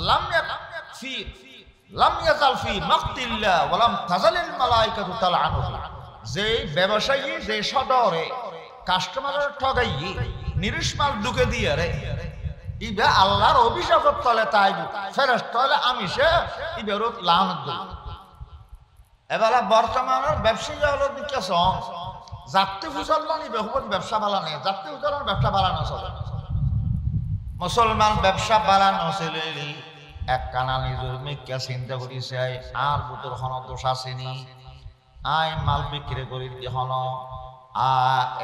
লাম ফি লাম ইয়াজাল ফি মাকতিল্লাহ ওয়া লাম তাজালিল মালাইকাতু তালআনুহু। যে ব্যবসায়ী যে সদরে কাস্টমারের ঠগাইয়ে নিরিশ মাল ঢুকে দিয়ে রে ইবা আল্লাহর অভিশাপের তলে তাইব ফেরেশতা হলে আমি সে ইবেরত লানত দেব। এবারে বর্তমানের ব্যবসায়ী হলো দিকেছ জাতি ফুসল্লানি বহুবত ব্যবসা বালানে জাতি ফুসল্লান ব্যবসা বালানো চলে মুসলমান ব্যবসা বালানো চলে এক কানা নিজের মেঘকে চিন্তা করিছে আর বুতর হন দোষ আসেনি আই মাল বিক্রি করি হন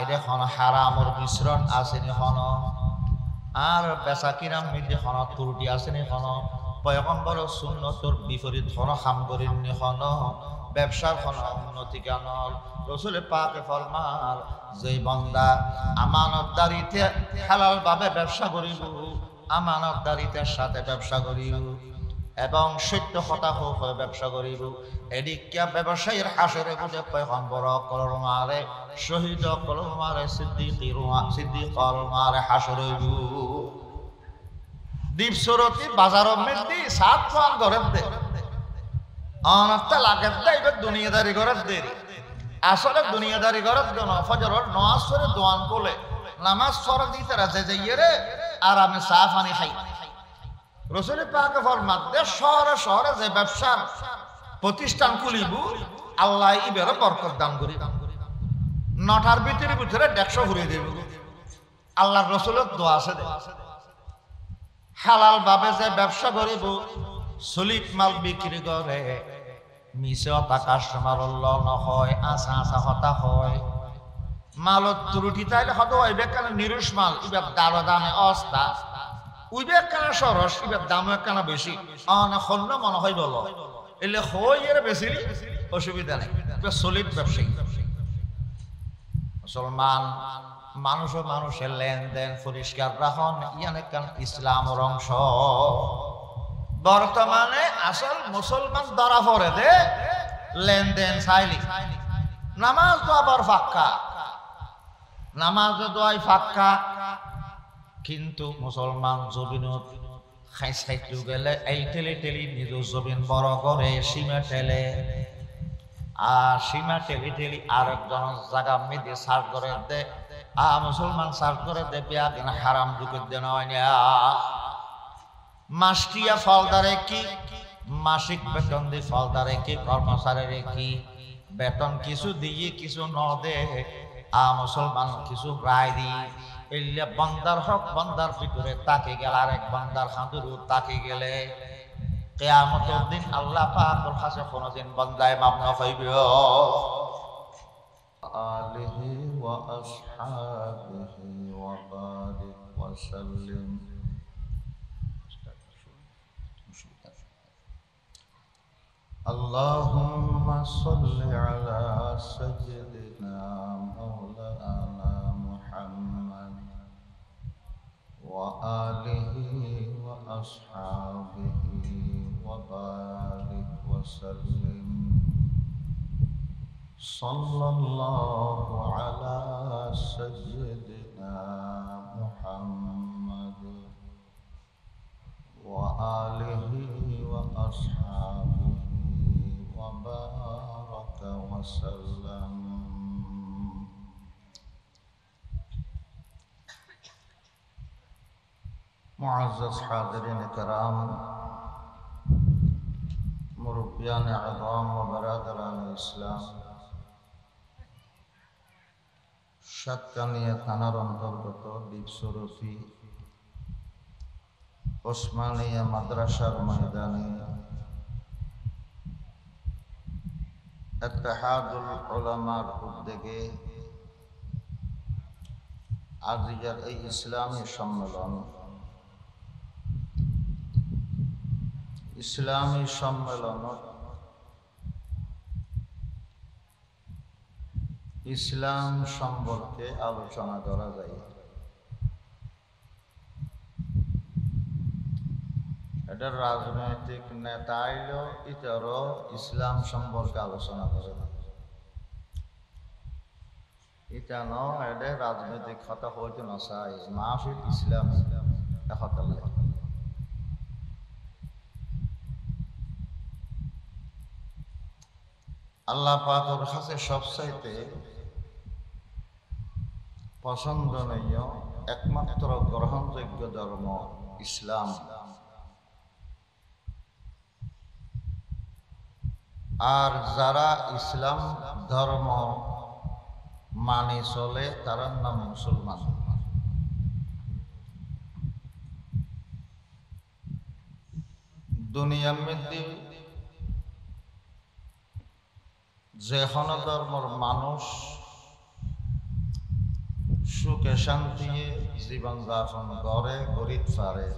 এদের হন হারামর মিশ্রণ আসেনি হন আর বেচা কিরাম মিলে হন ত্রুটি আসেনি হন পয়গম্বর সুন্নতর বিপরীত হন খাম করিনি হন ব্যবসার হন উন্নতি কেন রসুল পাকে ফরমার যে বান্দা আমানতদারিতে হালাল ভাবে ব্যবসা করিব আমানতদারিতার সাথে ব্যবসা করিব এবং সত্য কথা হয়ে ব্যবসা করিব এদিকে ব্যবসায়ীর হাসরে বুঝে পয়গম্বর কলমারে শহীদ কলমারে সিদ্দিক কলমারে হাসরে দ্বীপ সুরতি বাজার মধ্যে সাত পান ঘরের দে অনর্থ লাগের দে এবার দুনিয়াদারি ঘরের দেরি আসলে দুনিয়াদারি ঘরের জন্য ফজরের নামাজ পড়ে দোয়ান বলে নামাজ পড়া দিতে রাজে যাইয়ে রে আর আমি চা পানি খাই রসুল পাকে ফরমাত দে শহরে শহরে যে ব্যবসার প্রতিষ্ঠান খুলিব আল্লাহ ইবের বরকত দান করি নটার ভিতরে ভিতরে 150 ঘুরিয়ে দেব আল্লাহর রসুলের দোয়া আছে দে হালাল ভাবে যে ব্যবসা করিব সলিড মাল বিক্রি করে মিছে হতা কাস্টমার হয় আশা আশা হতা হয় মালত ত্রুটি তাইলে হয়তো ওইবে কেন নিরুষ মাল ইবার দারো দামে অস্তা উইবে কেন সরস ইবার দামও কেন বেশি অন্য মনে হয় বলো এলে হই এর বেশি অসুবিধা নেই সলিড ব্যবসায়ী মুসলমান মানুষ ও মানুষের লেনদেন পরিষ্কার রাখুন ইয়ানে কেন ইসলামের অংশ বর্তমানে আসল মুসলমান ধরা পড়ে দে লেনদেন চাইলি নামাজ তো আবার ফাক্কা নামাজ দোয়াই ফাক্কা কিন্তু মুসলমান জবিনত খাই সাইটু গেলে এই টেলি টেলি নিজ জবিন বড় করে সীমা টেলে আর সীমা টেলি টেলি আরেকজন জায়গা মেয়েদের সার্চ করে দে মুসলমান সার্চ করে দে বিয়া দিন হারাম ঢুকে দেন হয় না মাসটিয়া ফলদারে কি মাসিক বেতন দিয়ে ফলদারে কি কর্মচারীর কি বেতন কিছু দিয়ে কিছু ন দে মুসলমান কিছু রায় দি এলে বন্দার হক বন্দার ভিতরে তাকে গেল আরেক বন্দার হাঁদুরু তাকে গেলে কিয়ামতের দিন আল্লাহ পাকের কাছে কোনদিন বন্দায় মাপ না পাইবে আলিহি ওয়া আসহাবিহি ওয়া বারিক ওয়া সাল্লিম اللهم صل على سيدنا مولانا محمد وآله وأصحابه وبارك وسلم صلى الله على سيدنا محمد وآله وأصحابه وبارك وسلم معزز حاضرین کرام مربیان عظام و برادران اسلام সাতকানিয়া থানার অন্তর্গত দ্বীপস্বরূপী ওসমানিয়া মাদ্রাসার ময়দানে ইত্তেহাদুল উলামার উদ্যোগে আজিজার এই ইসলামী সম্মেলন ইসলাম সম্পর্কে আলোচনা করা যায়। এটার রাজনৈতিক নেতা আইলেও ইতারও ইসলাম সম্পর্কে আলোচনা করে এটা এদের রাজনৈতিক কথা হইতে না চাই মাহফিল ইসলাম কথা আল্লাহ পাকের কাছে সবচাইতে পছন্দনীয় একমাত্র গ্রহণযোগ্য ধর্ম ইসলাম। আর যারা ইসলাম ধর্ম মানে চলে তার নাম মুসলমান। দুনিয়ার মধ্যে যে কোনো ধর্মের মানুষ সুখে শান্তি জীবন যাপন করে গরিব পারে,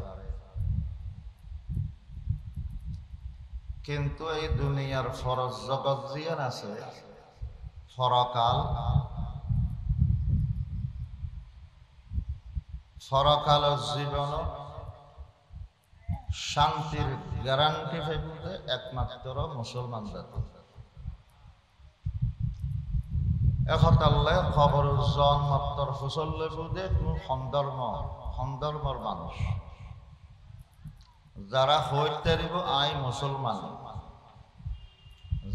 কিন্তু এই দুনিয়ার ফরজ জগৎ জিয়ান আছে ফরকাল জীবন শান্তির গ্যারান্টি পেতে একমাত্র মুসলমান জাতি। একতাল্লে খবর জন্মাত্তর ফুসল্লে বুধে কোনো সন্দর্মর মানুষ যারা হইতারিব আই মুসলমান,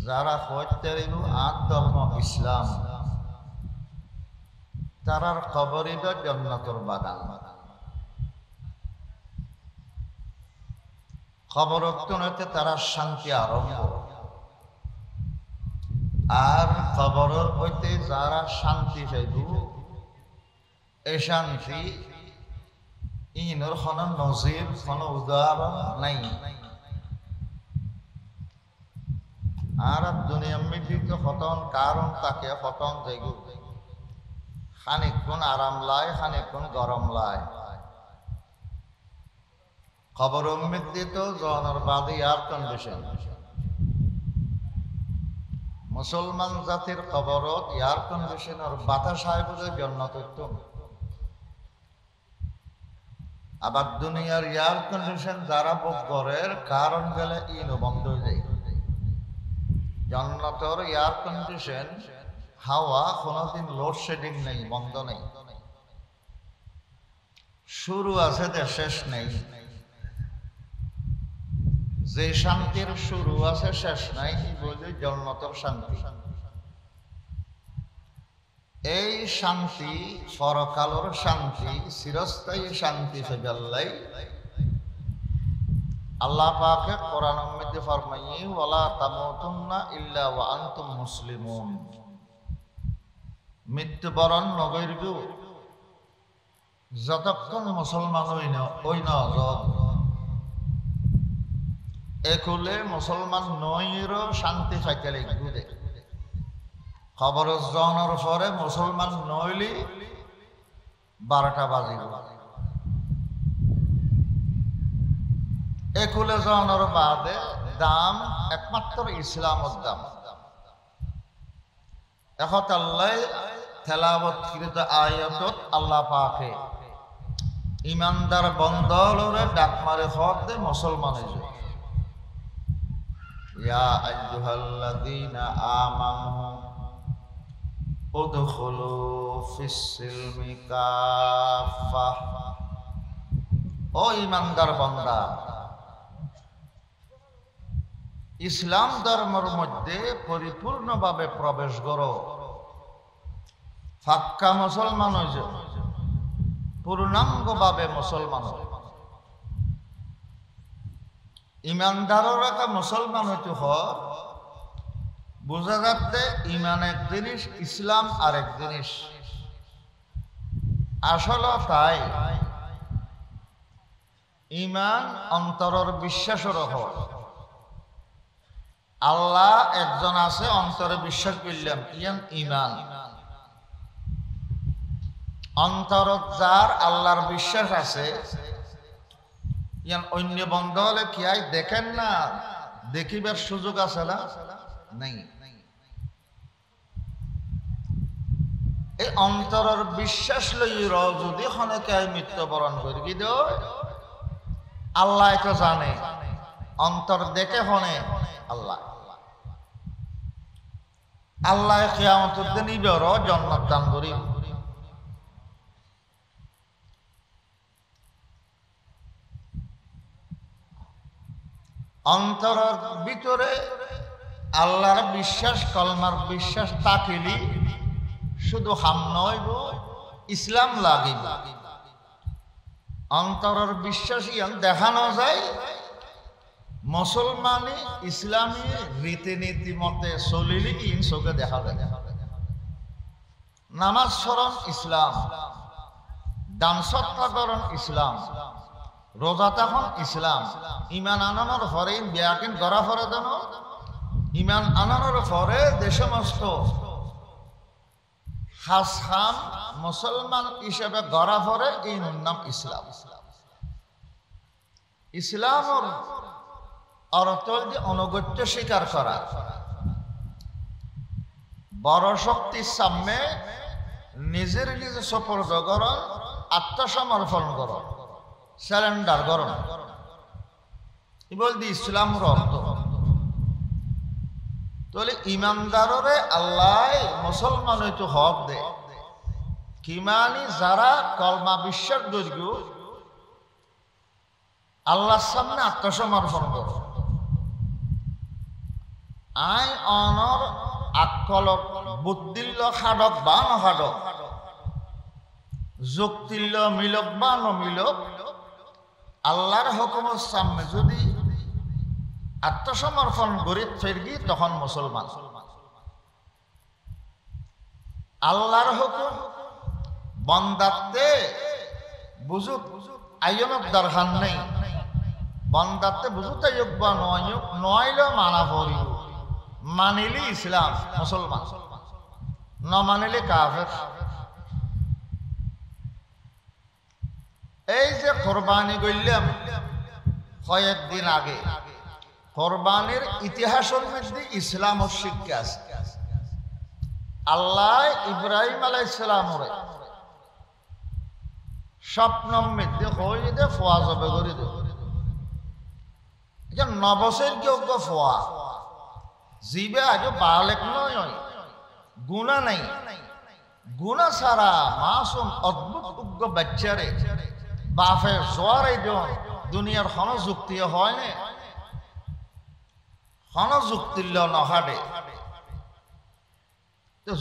যারা হইতারিব আত ধর্ম ইসলাম, তারার খবরিব জান্নাতুর বাগান। খবর হইতে তারা শান্তি আরম্ভ, আর খবর হইতে যারা শান্তি চাইব এই শান্তি ইনর কোন নজির কোন উদাহরণ নাই। আর দুনিয়া মৃত্যু হতন কারণ তাকে হতন যাইব, খানিকক্ষণ আরাম লাই খানিকক্ষণ গরম লাই। খবর মৃত্যু জনের বাদে এয়ার কন্ডিশন। মুসলমান জাতির খবরত এয়ার কন্ডিশনের বাতাস আইবুদের জন্য তথ্য। আবার দুনিয়ার এয়ার কন্ডিশন যারা বুক করে কারণ গেলে ইনো বন্ধ হয়ে যায়। জান্নাতের এয়ার কন্ডিশন হাওয়া কোনোদিন লোডশেডিং নেই, বন্ধ নেই, শুরু আছে যে শেষ নেই। যে শান্তির শুরু আছে শেষ নাই বলে জান্নাতের শান্তি। এই শান্তি পরকালের শান্তি, চিরস্থায়ী শান্তি সেজাল্লাই আল্লাহ পাকে কোরআনের মধ্যে ফরমাইয়ে ওয়ালা তামুতুন্না ইল্লা ওয়া আনতুম মুসলিমুন। মৃত্যুবরণ নগৈর্য যতক্ষণ মুসলমান ওই না একুলে মুসলমান নইরও শান্তি পাইতে লাগবে। খবর জনের পরে মুসলমান নইলি 12টা বাজিব, একুলে জনের বাদে দাম একমাত্র ইসলামের দাম। এখন আল্লাহ তেলাওয়াতকৃত আয়াতত আল্লাহ পাকে ইমানদার বন্দলরে ডাক মারে হতে মুসলমান হইছে। ইয়া আইয়ুহাল্লাযীনা আমানু উদখুলু ফিস-সিলমি কাফা। ও ইমানদার বান্দা, ইসলাম ধর্মের মধ্যে পরিপূর্ণভাবে প্রবেশ করো। ফাক্কা মুসলমান হইছে, পূর্ণাঙ্গভাবে মুসলমান। ইমানদারের একটা মুসলমান হইতে হয় বোঝা যাচ্ছে ইমান এক জিনিস, ইসলাম আরেক জিনিস। আসলে তাই ইমান অন্তরের বিশ্বাসের হয়। আল্লাহ একজন আছে অন্তরে বিশ্বাস করলাম, ইয়ান ইমান। অন্তরত যার আল্লাহর বিশ্বাস আছে ইয়ান অন্য বন্ধ হলে কি হয় দেখেন না, দেখিবার সুযোগ আছে না নাই। এই অন্তরের বিশ্বাস লই যদি খনকে মৃত্যুবরণ করি কি আল্লাহ তো জানে, অন্তর দেখে হনে আল্লাহ। আল্লাহ কিয়ামতের দিন ইবের জান্নাত দান করি। অন্তরের ভিতরে আল্লাহর বিশ্বাস কলমার বিশ্বাস তাকিলি শুধু হাম নইব ইসলাম লাগিব অন্তরের বিশ্বাসী দেখানো যায় মুসলমানি ইসলামী রীতিনীতি মতে চলিলি ইন চোখে দেখা যায় নামাজ স্মরণ ইসলাম দান সৎকারণ ইসলাম রোজা তখন ইসলাম ইমান আনানোর পরে বিয়াকিন গড়া ফরে দেন ইমান আনানোর পরে যে সমস্ত হাস খান মুসলমান হিসেবে গড়া ফরে এই নাম ইসলাম ইসলামর অর্থ যে অনুগত্য স্বীকার করা বড় শক্তির সামনে নিজের নিজে সপর্দ করণ আত্মসমর্পণ করণ স্যালেন্ডার করণ বলতে ইসলামের অর্থ তাহলে ইমানদাররে আল্লাহ মুসলমান হইতে হক দে কিমানি যারা কলমা বিশ্বাস দৈর্ঘ্য আল্লাহর সামনে আত্মসমর্পণ করো আই অনর আকলক বুদ্ধিল্য খাডক বা নখাডক যুক্তিল্য মিলক বা নমিলক আল্লাহর হুকুমের সামনে যদি আত্মসমর্পণ করি ফেরগি তখন মুসলমান আল্লাহর হুকুম বন্দাতে বুঝুক আইয়নক দরকার নেই বন্দাতে বুঝুতে যোগ্য নইল মানা পড়িব মানিলি ইসলাম মুসলমান ন মানিলে কাফের এই যে কোরবানি করলাম কয়েকদিন আগে কোরবানির ইতিহাসের মধ্যে ইসলাম ও শিক্ষা আছে আল্লাহ ইব্রাহিম আলাইহিস সালামের স্বপ্নর মধ্যে হয়ে দে ফোয়া জবে করে দে এটা নবসের যোগ্য ফোয়া জিবে আগে বালেক নয় গুণা নাই গুণা ছাড়া মাসুম অদ্ভুত উগ্র বাচ্চারে বাপে জোয়ারে দিন দুনিয়ার হন যুক্তি হয় না হন যুক্তিল্য নহাডে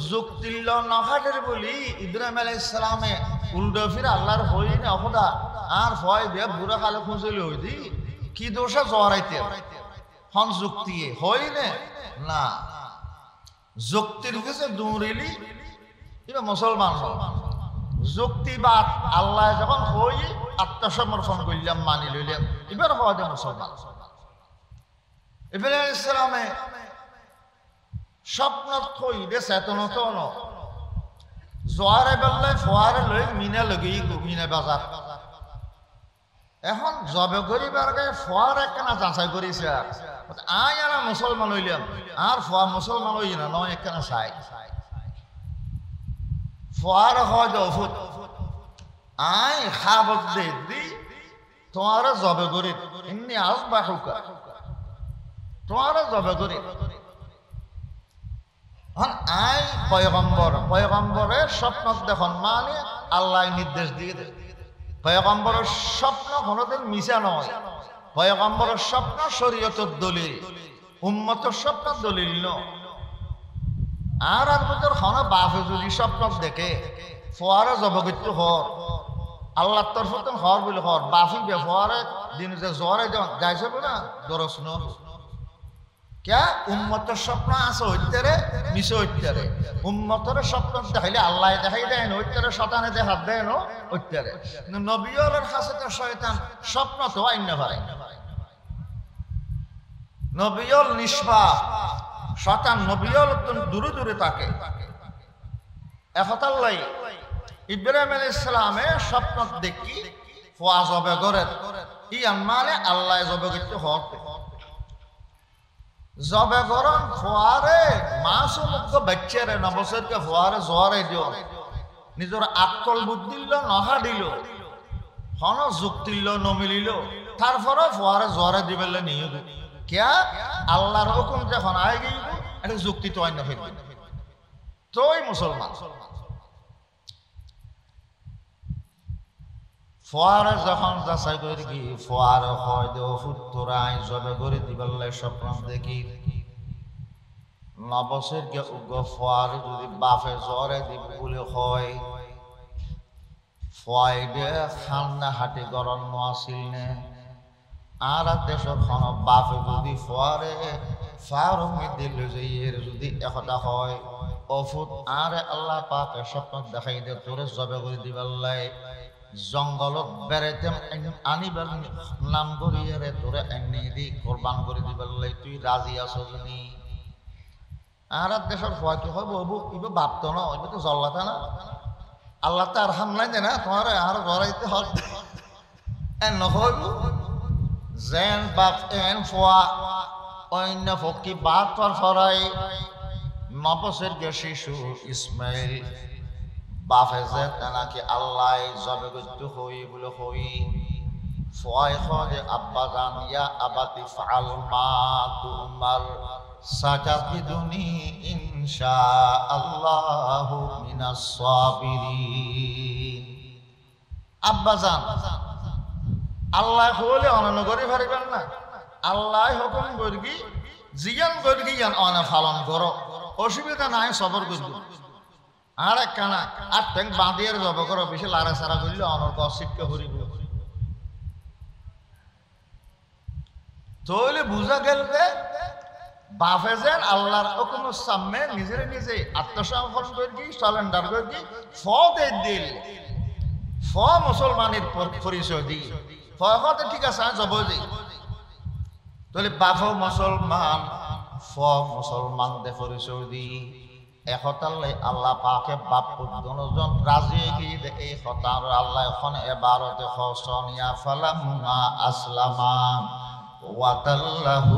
যুক্তিল্য নহাডের বলি ইব্রাহিম আলাইহিস সালামে উল্টো ফিরে আল্লাহর হই না অপদা আর ভয় দিয়ে বুড়া কালে খুঁজলে হই দি কি দোষা জড়াইতে হন যুক্তি হই না যুক্তির কাছে দৌড়িলি এবার মুসলমান যুক্তিবাদ আল্লাহ যখন হই আত্মসমর্পণ করলাম মানি লইলাম এবার হওয়া যায় মুসলমান ইব্রাহিম আলাইহিস সালামে স্বপ্ন থই দে চেতনত ন জোয়ারে বেলায় ফোয়ারে লই মিনা লগেই মিনা বাজার এখন জবে করিবার গায়ে ফোয়ার একখানা যাচাই করেছে আয় আর মুসলমান হইলাম আর ফোয়া মুসলমান হই না নয় একখানা চাই ফোয়ার হয় যে ওষুধ আয় খাবত দে দি তোমার জবে করি এমনি আজ বা হুকা তোমার জবে করি আই পয়গম্বরের স্বপ্ন দেখুন মানে আল্লাহ নির্দেশ দিয়ে দেয় পয়গম্বরের স্বপ্ন কোনোদিন মিশা নয় পয়গম্বরের স্বপ্ন শরীয়তের দলিল উম্মতের স্বপ্ন দলিল নয় আর ভিতর হন বাপে যদি স্বপ্ন দেখে ফোয়ারে জবগিত্য হর আল্লাহর তরফত হর বলে হর বাফি বে ফোয়ারে দিন যে জ্বরে যাইছে না দরস ন क्या उम्मतर स्वप्न आस हत्यारे मिसे हत्यारे उम्मतर स्वप्न देखाइले आल्लाह देखाइ देन हत्यारे शताने देखा देन हत्यारे नबीर काছে তো শয়তান স্বপ্ন তো আইন পারে নবীর নিষ্পাপ শয়তান নবীর তো দূরে দূরে থাকে একতাল্লাই ইব্রাহিম আলাইহিস সালামে স্বপ্ন দেখি ফোয়া জবে করে ইয়ান মানে আল্লাহ জবে করতে হবে জবে গরম ফোয়ারে মাসুম বাচ্চারে নবসরকে ফোয়ারে জোয়ারে দিও নিজের আকল বুদ্ধিল্য নহা দিল হন যুক্তিল্য নমিলিল তারপরে ফোয়ারে জোয়ারে দিবেলে নিয়ে क्या আল্লাহর হুকুম যখন আয় গিয়ে এটা যুক্তি তো আইন ফেলবে তোই মুসলমান ফোয়ারে যখন যাচাই করে কি ফোয়ারে হয় দে ফুত্তরাই জবে করে দিবাল্লাই স্বপ্ন দেখি নবসের কে উগ্র ফোয়ার যদি বাফে জ্বরে দিব বলে হয় ফয়ডে খান্না হাটে গরম আসিল নে আর দেশের খন বাফে যদি ফোয়ারে ফারমি দিল যে এর যদি একতা হয় অফুত আরে আল্লাহ পাকে স্বপ্ন দেখাই দে তোরে জবে করে দিবাল্লাই জঙ্গলত বেড়াইতে আনিবার নাম করিয়ে রে তোরে এনে দি কোরবান করে দিবাল্লাই তুই রাজি আছো নি আর দেশের ভয় কি হয় বউ ইবে ভাবতো না ওইবে তো জল্লাতে না আল্লাহ তো আর হামলাই দে না তোমার আর জড়াইতে হয় এন নহইব যেন বাপ এন ফোয়া অন্য ফকি বাপ পর ফরাই নবসের গে শিশু ইসমাইল বাপে যে নাকি আল্লাহ জবে গদ্য হই বলে হই ফয় খে আব্বা জান ইয়া আবাতি ফাল মা তুমার সাজাবিদুনি ইনশাআল্লাহ মিনাস সাবিরিন আব্বা জান আল্লাহ হলে অনন্য করে পারিবেন না আল্লাহ হুকুম করবি জিয়ান করবি ইয়ান অনা পালন করো অসুবিধা নাই সবর করব আর একখানা আর ট্যাঙ্ক বাঁধিয়ে জব করো বেশি লারা সারা করলে অনর্ক অশিক্ষা করিব তাহলে বুঝা গেল যে বাপে যেন আল্লাহর হুকুমের সামনে নিজের নিজে আত্মসমর্পণ করবি সারেন্ডার করবি ফদে দিল ফ মুসলমানের পরিচয় দি ফতে ঠিক আছে যাব যে তাহলে বাপ মুসলমান ফ মুসলমান দে পরিচয় দি একতালে আল্লাহ পাকে বাপ দুজন রাজি গিয়ে দে এই হতার আল্লাহ এখন এবারতে হসনিয়া ফালাম্মা আসলামা ওয়াতাল্লাহু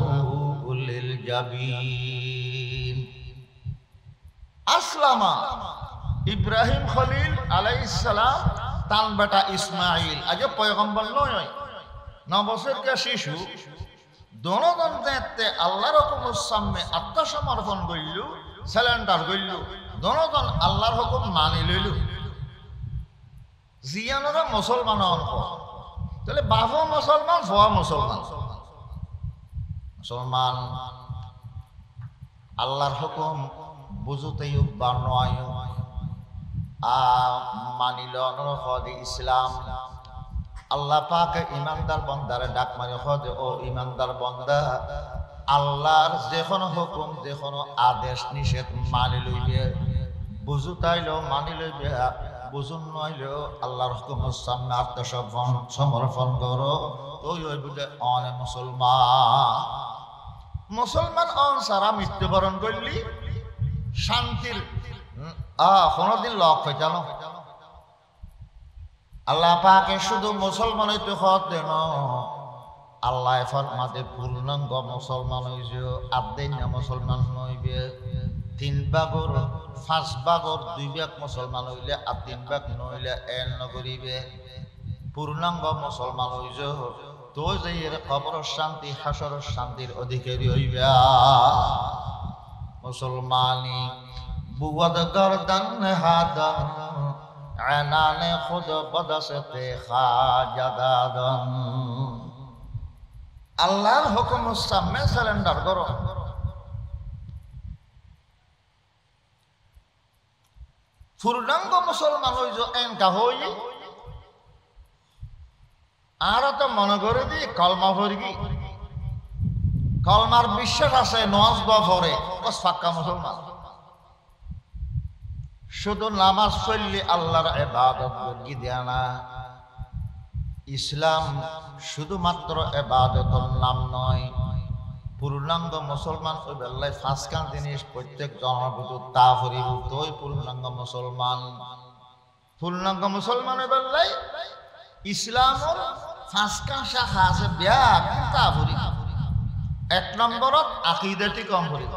লিল জাবিন আসলামা ইব্রাহিম খলিল আলাইহিস সালাম তান বেটা ইসমাইল আজ পয়গম্বর নয় নবসের কে শিশু দুজন দেখতে আল্লাহর হুকুমের সামনে আত্মসমর্পণ করিল সারেন্ডার করিল দুজন আল্লাহর হুকুম মানি লইল জিয়ানরা মুসলমান অল্প তাহলে বাবা মুসলমান ভুয়া মুসলমান মুসলমান আল্লাহর হুকুম বুঝতেই বা নয় মানিল অনুরোধ ইসলাম আল্লাহ পাকে ইমানদার বন্দারে ডাক মারে হদে ও ইমানদার বন্দা আল্লাহর যে কোনো হুকুম যে কোনো আদেশ নিষেধ মানি লইবে বুঝু তাইলেও মানি লইবে বুঝুন নইলেও আল্লাহর হুকুমের সামনে আত্মসমর্পণ করো ওই ওই বুঝে অনে মুসলমান মুসলমান অন সারা মৃত্যুবরণ করলি শান্তির কোনদিন লক হয়ে জানো আল্লাহ পাকে শুধু মুসলমান হইতে দেন আল্লাহ ফরমাতে পূর্ণাঙ্গ মুসলমান হইছে আদেন না মুসলমান নইবে 3 ভাগর 5 ভাগর 2 ভাগ মুসলমান হইলে আর 3 ভাগ নইলে এন নকরিবে পূর্ণাঙ্গ মুসলমান হইছে তো যে এর কবর শান্তি হাসর শান্তির অধিকারী হইবে মুসলমানি বুয়াদ গর্দন হাদন আনানে খুদ বদসতে খাজাদাদন আল্লাহর হুকুমের সামনে সারেন্ডার করো পূর্ণাঙ্গ মুসলমান হইছো এনকা হই আর তো মনে করে দি কলমা পড়বি কলমার বিশ্বাস আছে নজ বফরে বস পাক্কা মুসলমান শুধু নামাজ পড়লে আল্লাহর ইবাদত করি দেয়া না ইসলাম শুধুমাত্র ইবাদতের নাম নয় পূর্ণাঙ্গ মুসলমান ওই বেলায় 5খান জিনিস প্রত্যেক জনগত তা পরিভূত ওই পূর্ণাঙ্গ মুসলমান ওই বেলায় ইসলামের 5খান শাখা আছে বিয়া তা পরি 1 নম্বরত আকীদাটি কম পরি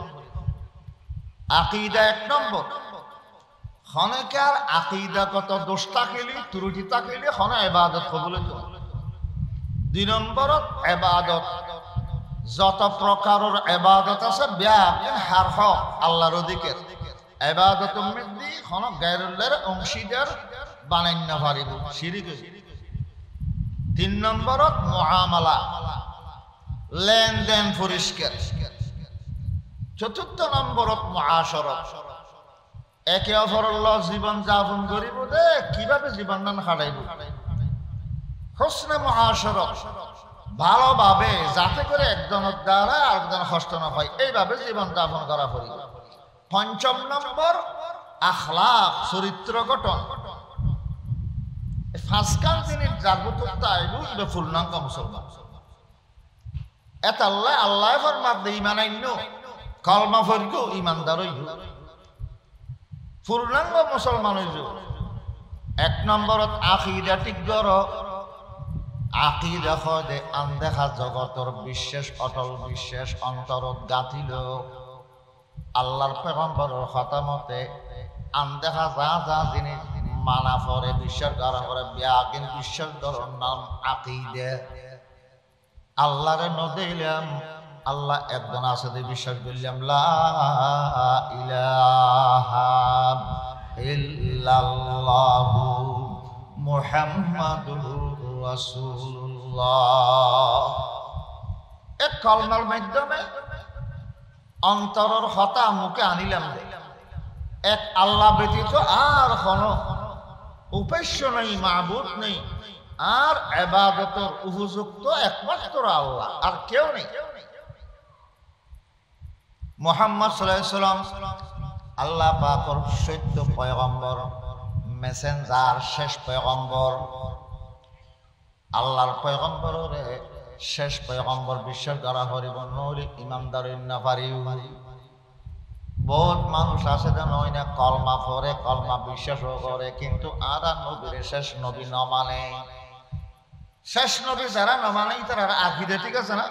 আকীদা 1 নম্বর খনেকার আকীদাগত দোষ থাকিলে ত্রুটি থাকিলে খনে ইবাদত কবুল হইতো 2 নম্বরত ইবাদত যত প্রকারের ইবাদত আছে ব্যাপক হার হক আল্লাহর অধিকার ইবাদত মধ্যে খন গায়রুল্লাহর অংশীদার বানাই না পারিব শিরক 3 নম্বরত মুআমালা লেনদেন পরিষ্কার চতুর্থ নম্বরত মুআশারাত, একে অপরের জীবন যাপন করিব দে কিভাবে জীবনদান হারাইব। হুসনে মুআশারাত, ভালোভাবে যাতে করে একজনের দ্বারা আরেকজন কষ্ট না পায়, এইভাবে জীবন যাপন করা পড়িব। পঞ্চম নম্বর আখলাক, চরিত্র গঠন। ফাঁসকান তিনি জাগ্রত আইব ইবে পূর্ণাঙ্গ মুসলমান। এত আল্লাহ আল্লাহ ফরমাত দে ঈমান আইন কলমা পড়ব ঈমানদার হইব, পূর্ণাঙ্গ মুসলমান হইব। এক নম্বরত আকীদা ঠিক কর। আকীদা হদে আনদেখা জগতর বিশ্বাস, অটল বিশ্বাস অন্তরত গাঁথিল। আল্লাহর পয়গম্বরের কথা মতে আনদেখা যা যা জিনিস মানা পরে বিশ্বাস করা করে ব্যাকিন বিশ্বাস ধরন নাম আকীদা। আল্লাহরে নদিলাম আল্লাহ একজন আছে যে বিশ্বাস করলাম লা ইলাহা ইল্লাল্লাহু মুহাম্মাদুর রাসূলুল্লাহ। এক কলমার মাধ্যমে অন্তরের হতা মুখে আনিলাম দে এক আল্লাহ ব্যতীত আর কোনো উপাস্য নেই, মাবুদ নেই, আর ইবাদতের উপযুক্ত একমাত্র আল্লাহ, আর কেউ নেই। মুহাম্মদ সাল্লাল্লাহু আলাইহি ওয়াসাল্লাম আল্লাহ পাকের সত্য পয়গম্বর, মেসেঞ্জার, শেষ পয়গম্বর। আল্লাহর পয়গম্বরের শেষ পয়গম্বর বিশ্বাস করা হরিব নইলে ইমানদারি না পারিও। বহুত মানুষ আছে যে নয় না কলমা পড়ে, কলমা বিশ্বাসও করে, কিন্তু আর নবীর শেষ নবী ন মানে। শেষ নবী যারা ন মানে তারা আকীদা ঠিক আছে না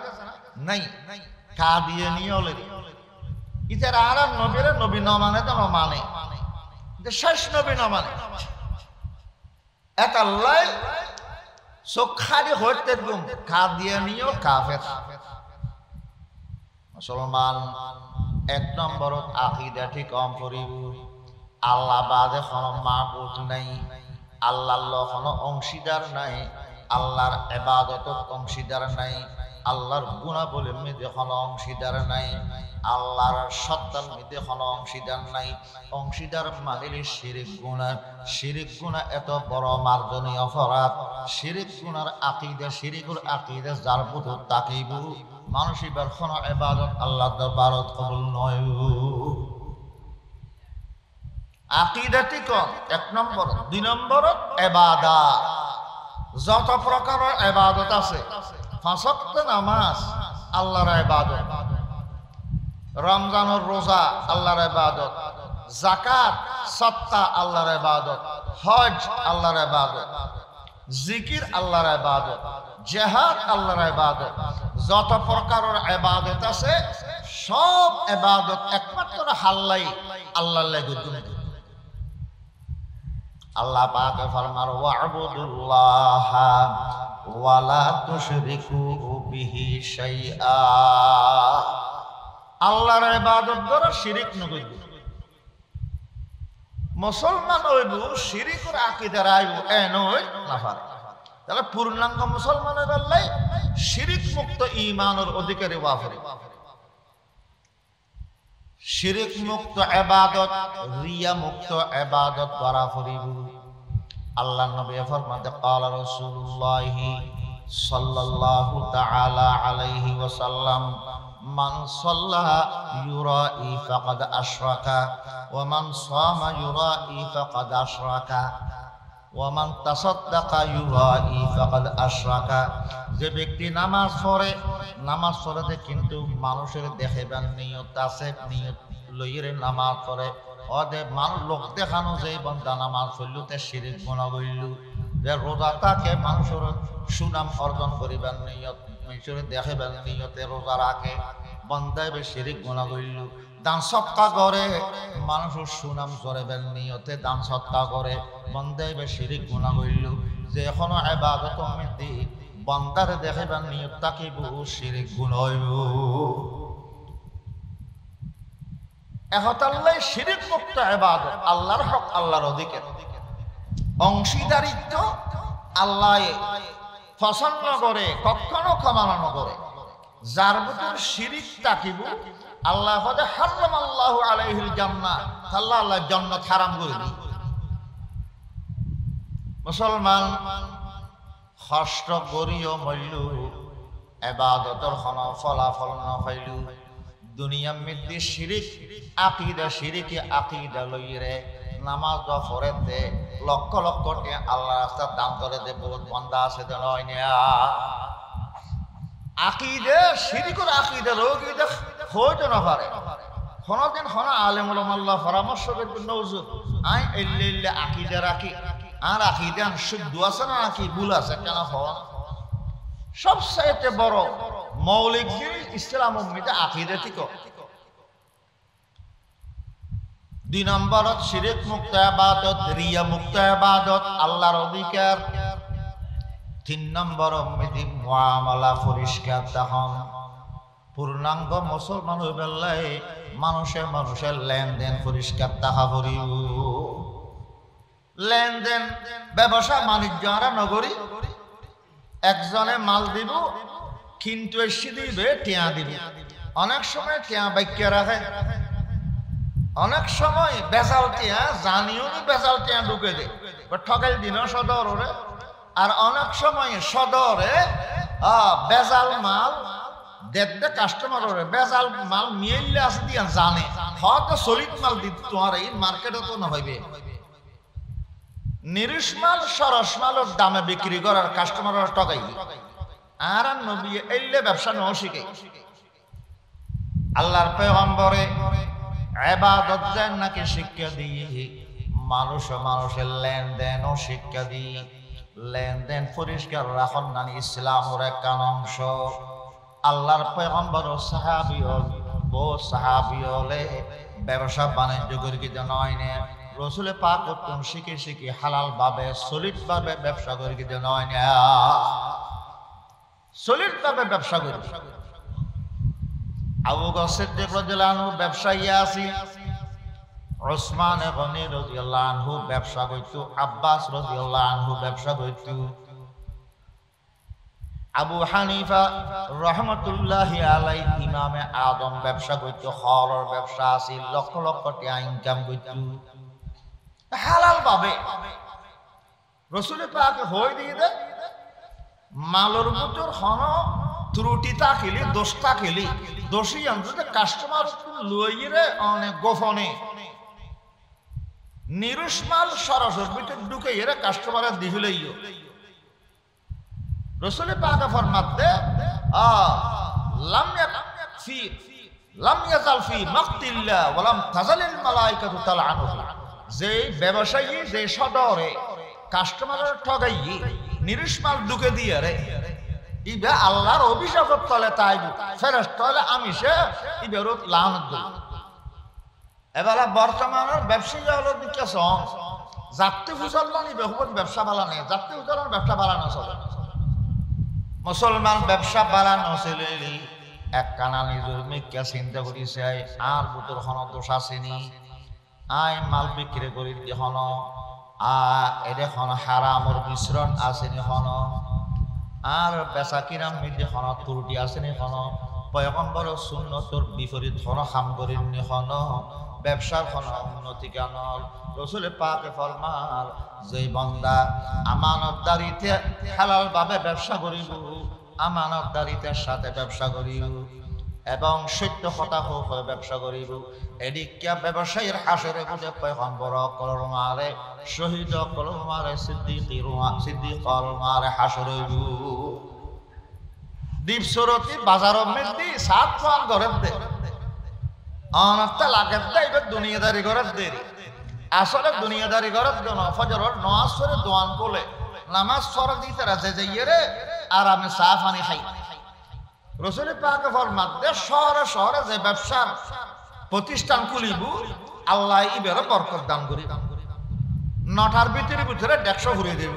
নাই, কাদিয়ানী হলে ইতারা আর নবীর নবী ন মানে তো ন মানে, শেষ নবী ন মানে। এত আল্লাহ চোখারি হইতে গুম কাদিয়ানীও কাফের। মুসলমান এক নম্বরত আকীদা ঠিক করিব। আল্লাহ বাদে কোনো মাবুদ নাই, আল্লাহর কোনো অংশীদার নাই, আল্লাহর ইবাদতত অংশীদার নাই, আল্লাহর গুণাবলীর মধ্যে কোনো অংশীদার নাই, আল্লাহর সত্তার মধ্যে কোনো অংশীদার নাই। অংশীদার মানিলে শিরিক গুনাহ। শিরিক গুনাহ এত বড় মার্জনীয় অপরাধ। শিরিক গুনার আকীদা, শিরিকুল আকীদা যার প্রতি তাকিব মানুষ এবার কোনো ইবাদত আল্লাহর দরবারত কবুল নয়। আকীদা ঠিক এক নম্বর। দুই নম্বরত ইবাদত, যত প্রকারের ইবাদত আছে, পাঁচ ওয়াক্ত নামাজ আল্লাহর ইবাদত, রমজানের রোজা আল্লাহর ইবাদত, যাকাত সদকা আল্লাহর ইবাদত, হজ আল্লাহর ইবাদত, জিকির আল্লাহর ইবাদত, জিহাদ আল্লাহর ইবাদত। যত প্রকারের ইবাদত আছে সব ইবাদত একমাত্র আল্লাহই আল্লাহর লাগি। আল্লাহ পাক ফরমান ওয়া'বুদুল্লাহা ওয়া লা তুশরিকু বিহি শাইআ। আল্লাহর ইবাদত দ্বারা শিরিক নকরিব। মুসলমান হইব শিরিকের আকীদার আইব এ নয় না পারে। তাহলে পূর্ণাঙ্গ মুসলমান হইবালাই শিরিক মুক্ত ঈমানের অধিকারী হওয়া পারে। শিরিক মুক্ত ইবাদত, রিয়া মুক্ত ইবাদত করা পড়িব। আল্লাহর নবী ফরমাতে ক্বালা রাসূলুল্লাহ সাল্লাল্লাহু তাআলা আলাইহি ওয়াসাল্লাম মান সাল্লা ইউরাই ফাকাদ আশরাকা ওয়া মান সামা ইউরাই ফাকাদ আশরাকা ওয়া মান তাসাদ্দাকা ইউরাই ফাকাদ আশরাকা। যে ব্যক্তি নামাজ পড়ে কিন্তু মানুষের দেখাবার নিয়ত আছে, নিয়ত লইরে নামাজ পড়ে, ওদের মানুষ লোক দেখানো যে বান্দা নামাজ পড়লো তে শিরিক গুনাহ হইল। যে রোজা তাকে মানুষের সুনাম অর্জন করিবার নিয়ত, মানুষের দেখাবার নিয়তে রোজা রাখে, বান্দায় শিরিক গুনাহ হইল। দান সৎকা করে মানুষের সুনাম চড়াবার নিয়তে দান সৎকা করে, বান্দায় শিরিক গুনাহ হইল। যে এখনো ইবাদত মধ্যে বান্দারে দেখাবার নিয়ত তাকিব শিরিক গুনাহ হইব। একতাল্লাহ শিরিক মুক্ত ইবাদত, আল্লাহর হক, আল্লাহর অধিকার। অংশীদারিত্ব আল্লাহ পছন্দ করে, কখনো ক্ষমা করে। যার ভিতর শিরিক থাকিব আল্লাহ কয় হারামাল্লাহু আলাইহিল জান্নাহ, আল্লাহ আল্লাহ জান্নাত হারাম করে দিই। মুসলমান কষ্ট করিও মইল ইবাদতের কোনো ফলাফল না পাইলু। দুনিয়ার মধ্যে শিরিক আকীদা, শিরিকি আকীদা লইরে নামাজ পড়ে দে লক্ষ লক্ষ টাকা আল্লাহ রাস্তায় দান করে দে, বহুত বান্দা আছে তো নয় না। আকীদা শিরিকুর আকীদা রোগীদা হইতো না পারে। কোনদিন কোন আলেম ওলামা আল্লাহ পরামর্শ করবেন নওজুর আই এল্লে আকীদা রাখি আর আকীদা শুদ্ধ আছে না নাকি ভুল আছে কেন হওয়া। সবচাইতে বড় মৌলিক জিনিস ইসলাম উম্মতে আকীদা ঠিক। 2 নম্বরত শিরিক মুক্ত ইবাদত, রিয়া মুক্ত ইবাদত, আল্লাহর অধিকার। 3 নম্বর উম্মতি মুআমালা পরিষ্কার তখন পূর্ণাঙ্গ মুসলমান হইবেলাই মানুষের লেনদেন পরিষ্কার তাহা করিব। লেনদেন ব্যবসা বাণিজ্য আমরা নগরী, একজনে মাল দিব কিন্তু এসে দিবে টিয়া দিবে। অনেক সময় টিয়া বাক্য রাখে, অনেক সময় বেজাল টিয়া জানিও নি বেজাল টিয়া ঢুকে দে ঠকাই দিন সদরে। আর অনেক সময় সদরে বেজাল মাল দেখতে কাস্টমার বেজাল মাল মিলে আসে দিয়া জানে হয়তো সলিড মাল দিত তোমার এই মার্কেটে তো না হইবে। নিরিশ মাল সরস মালের দামে বিক্রি করার কাস্টমার ঠকাই। আর নবী এলে ব্যবসা ন শিখে আল্লাহর পয়গম্বরে ইবাদত দেন নাকি শিক্ষা দিয়ে মানুষের লেনদেনও শিক্ষা দিয়ে লেনদেন পরিষ্কার রাখন নানি ইসলামের এক অংশ। আল্লাহর পয়গম্বর বহু সাহাবী হলে ব্যবসা বাণিজ্য করি কিন্তু নয় না। রসুলে পাক করতেন শিখে হালাল ভাবে সলিড ভাবে ব্যবসা করি কিন্তু নয় না, সলিড ভাবে ব্যবসা করি। আবু বকর সিদ্দিক রাদিয়াল্লাহু আনহু ব্যবসায়ী আছে, ওসমান গনি রাদিয়াল্লাহু আনহু ব্যবসা করত, আব্বাস রাদিয়াল্লাহু আনহু ব্যবসা করত, আবু হানিফা রহমতুল্লাহি আলাইহি ইমামে আদম ব্যবসা করত, হরের ব্যবসা আছে, লক্ষ লক্ষ টাকা ইনকাম করত হালাল ভাবে। রসুল পাক হই দিয়ে দে মালর ভিতর হন ত্রুটি থাকিলি দোষ থাকিলি দোষী অন্তত কাস্টমার লইরে অনেক গোপনে নিরুষ মাল সরাসরি ভিতর ঢুকে এরা কাস্টমারের দিহিলেইও। রসুল পাক ফরমাতে লাম ইয়াজাল ফি মাকতিল্লাহ ওয়া লাম তাজালিল মালাইকাতু তালআনুহু। যে ব্যবসায়ী যে সদরে কাস্টমারের ঠগাই নিরুষ মাল ঢুকে দিয়ে রে ইবে আল্লাহর অভিশাপের তলে তাইব ফেরেশতা তলে আমি সে ইবেরত লানত দেব। এবারে বর্তমানের ব্যবসায়ী হলো দিকেছ জাতি ফুসল্লানি বহুপত ব্যবসা বালানে জাতি ফুসল্লান ব্যবসা বালানো চলে। মুসলমান ব্যবসা বালানো চলে এক কানা নিজের মিথ্যা চিন্তা করিছে আর বুতর হন দোষ আসেনি আই মাল বিক্রি করি হন এদের হন হারামর মিশ্রণ আসেনি হন আর বেচা কিনার মধ্যে হন ত্রুটি আসেনি হন পয়গম্বর সুন্নতর বিপরীত হন কাম করিনি হন ব্যবসার হন উন্নতি কেন। রসুল পাকে ফরমার যে বান্দা আমানতদারিতে হালাল ভাবে ব্যবসা করিব আমানতদারিতার সাথে ব্যবসা করিব এবং সত্য কথা হয়ে ব্যবসা করিব এদিকে ব্যবসায়ীর হাসরে বুঝে পয়গম্বর কলমারে শহীদ কলমারে সিদ্দিক কলমারে হাসরে দ্বীপ সুরতি বাজার মধ্যে সাত পান ঘরের দে অনেকটা লাগে এবার দুনিয়াদারি ঘরের দেরি আসলে দুনিয়াদারি ঘরের জন্য ফজরের নামাজ পড়ে দোয়ান করলে নামাজ ফরজ দিতে রাজে যাইয়ে আর আমি চা পানি খাই। রসুল পাক ফরমাতে শহরে শহরে যে ব্যবসার প্রতিষ্ঠান খুলিব আল্লাহ ইবের বরকত দান করি নটার ভিতরে 150 ঘুরে দেব।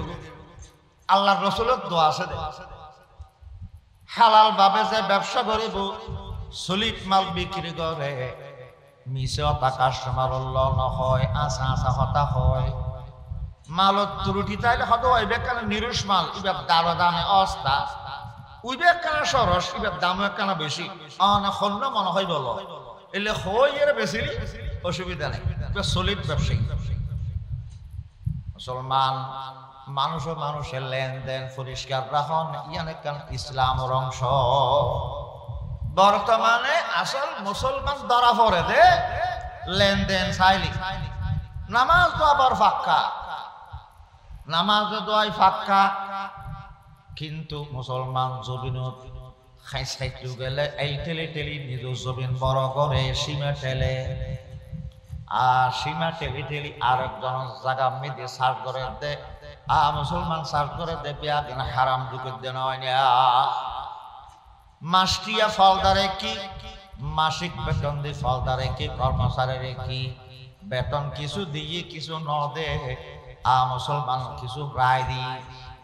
আল্লাহর রসুলের দোয়া আছে হালাল ভাবে যে ব্যবসা করিব সলিড মাল বিক্রি করে মিছে হতা কাস্টমার হয় আশা আশা হতা হয় মালত ত্রুটি তাইলে হয়তো হইবে কেন নিরুষ মাল ইবার দামে অস্তা উইবে একখানা সরস ইবার দাম একখানা বেশি না খন্ন মনে হয় বলো এলে হই এর বেশি অসুবিধা নেই সলিড ব্যবসায়ী মুসলমান মানুষের লেনদেন পরিষ্কার রাখন ইয়ান একখান ইসলামের অংশ বর্তমানে আসল মুসলমান ধরা পড়ে দে লেনদেন চাইলি নামাজ তো আবার ফাক্কা নামাজ দোয়াই ফাক্কা কিন্তু মুসলমান জবিনত খাই সাইটু গেলে এই টেলি নিজ জবিন বড় করে সীমা ঠেলে আর সীমা ঠেলি আরেকজন জায়গা মেয়েদের সার্চ করে দে মুসলমান সার্চ করে দে বিয়া দিন হারাম ঢুকে দেন মাসটিয়া ফলদারে কি মাসিক বেতন দিয়ে ফলদারে কি কর্মচারীরে কি বেতন কিছু দিয়ে কিছু ন দে মুসলমান কিছু রায় দি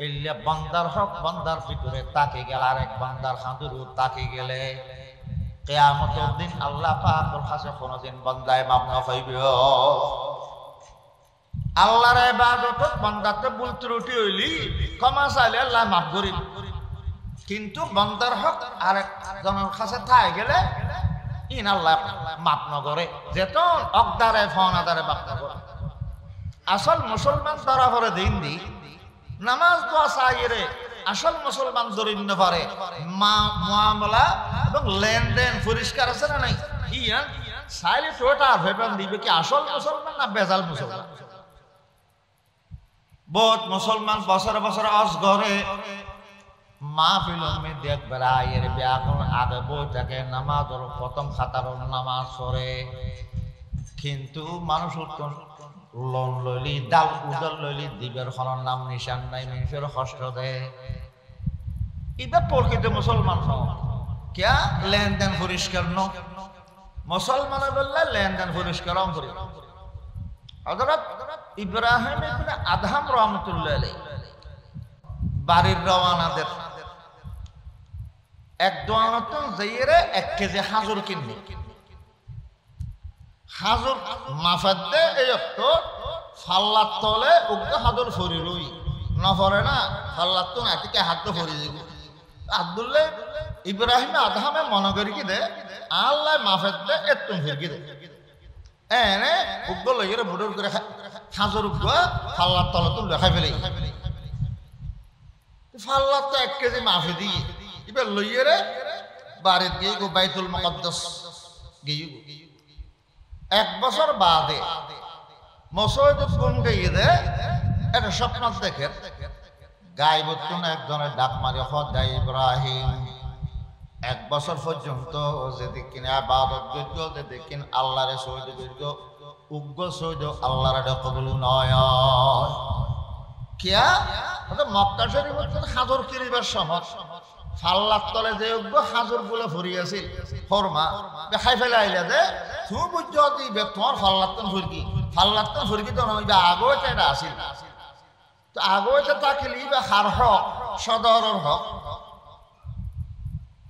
এলে বন্দার হক বন্দার ভিতরে তাকে গেল আরেক বন্দার হাঁদুরু তাকে গেলে কিয়ামতের দিন আল্লাহ পাকের কাছে কোনদিন বন্দায় মাপ না পাইবে আল্লাহর ইবাদতত বান্দাতে ভুল ত্রুটি হইলি ক্ষমা চাইলে আল্লাহ মাফ করিব কিন্তু বন্দার হক আরেক জনের কাছে থাই গেলে ইন আল্লাহ মাপ না করে যেতন অকদারে ফনাদারে বাপ না করে আসল মুসলমান ধরা পড়ে দিন দি নামাজ দোয়া চাইরে আসল মুসলমান দরিদ্র পারে মুআমালা এবং লেনদেন পরিষ্কার আছে না নাই ইয়ান সাইলে টোটা ভেবেন দিবে কি আসল মুসলমান না বেজাল মুসলমান বহুত মুসলমান বছর বছর আজ ঘরে মাহফিলের মধ্যে একবার আয়ের ব্যাকরণ আগে বইটাকে নামাজের প্রথম খাতার নামাজ পড়ে কিন্তু মানুষ লোন লইলি ডাল উদল লইলি দিবের কোনো নাম নিশান নাই মানুষের কষ্ট দেয় এটা প্রকৃত মুসলমান क्या लेनदेन পরিষ্কার ন মুসলমান বললে লেনদেন পরিষ্কার করি হযরত ইব্রাহিম ইবনে আদহাম রাহমাতুল্লাহ আলাইহি বাড়ির রওনাদের এক দোয়ানত যাইরে 1 কেজি হাজুর কিননি হাজুর মাফাদে এই তো ফাল্লাত তলে উগ্র হাজুর ফরি রই না ফরে না ফাল্লাত তো নাটিকে হাত তো ফরি দিব আব্দুল্লাহ ইব্রাহিম আদহামে মনে করি কি দে আল্লাহ মাফাদে এতম ফিরকি দে এনে উগ্র লইরে বুড়র করে হাজুর উগ্র ফাল্লাত তলে তো লেখা ফেলে ফাল্লাত তো 1 কেজি মাফি দি এবার লইরে বাড়িতে গিয়ে গো বাইতুল মুকদ্দাস গিয়ে 1 বছর বাদে মসজিদে কোন গিয়ে দে একটা স্বপ্ন দেখে গায়বতুন একজনের ডাক মারে খোদা ইব্রাহিম 1 বছর পর্যন্ত যদি কিনা ইবাদত করতো যদি কিন আল্লাহর সহিত করতো উগ্র সহিত আল্লাহর কবুল নয় কিয়া ওটা মক্কা শরীফের হাজর কিরিবার সময় ফাল্লাত তলে যে উগ্র হাজর বলে ফুরিয়েছিল ফরমা দেখাই ফেলে আইলা দে তুমি বুঝছো দিবে তোমার ফাল্লাতন ফুরকি তো নয় আগো এটা আসিল তো আগো এটা তাকে লিবে হার হক সদরের হক